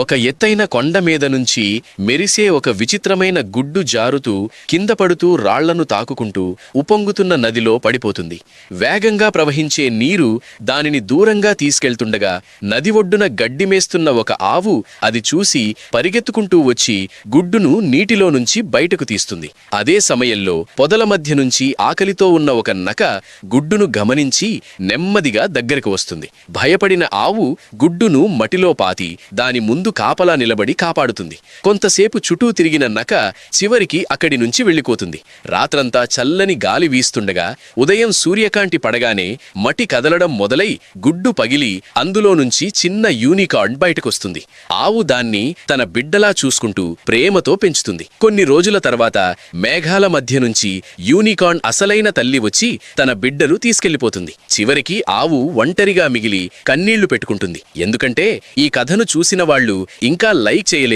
ఒక ఎత్తైన కొండ మీద నుంచి మెరిసే ఒక విచిత్రమైన గుడ్డు జారుతూ కింద పడుతూ రాళ్లను తాకుకుంటూ ఉప్పొంగుతున్న నదిలో పడిపోతుంది. వేగంగా ప్రవహించే నీరు దానిని దూరంగా తీసుకెళ్తుండగా నది ఒడ్డున గడ్డిమేస్తున్న ఒక ఆవు అది చూసి పరిగెత్తుకుంటూ వచ్చి గుడ్డును నీటిలో నుంచి బయటకు తీస్తుంది. అదే సమయంలో పొదల మధ్య నుంచి ఆకలితో ఉన్న ఒక నక గుడ్డును గమనించి నెమ్మదిగా దగ్గరకు వస్తుంది. భయపడిన ఆవు గుడ్డును మటిలో పాతి దాని ముందు కాపలా నిలబడి కాపాడుతుంది. కొంతసేపు చుట్టూ తిరిగిన నక చివరికి అక్కడి నుంచి వెళ్ళిపోతుంది. రాత్రంతా చల్లని గాలి వీస్తుండగా ఉదయం సూర్యకాంతి పడగానే మటి కదలడం మొదలై గుడ్డు పగిలి అందులో నుంచి చిన్న యూనికార్న్ బయటకొస్తుంది. ఆవు దాన్ని తన బిడ్డలా చూసుకుంటూ ప్రేమతో పెంచుతుంది. కొన్ని రోజుల తర్వాత మేఘాల మధ్య నుంచి యూనికార్న్ అసలైన తల్లి వచ్చి తన బిడ్డలు తీసుకెళ్లిపోతుంది. చివరికి ఆవు ఒంటరిగా మిగిలి కన్నీళ్లు పెట్టుకుంటుంది. ఎందుకంటే ఈ కథను చూసిన వాళ్ళు ఇంకా లైక్ చేయలేదు.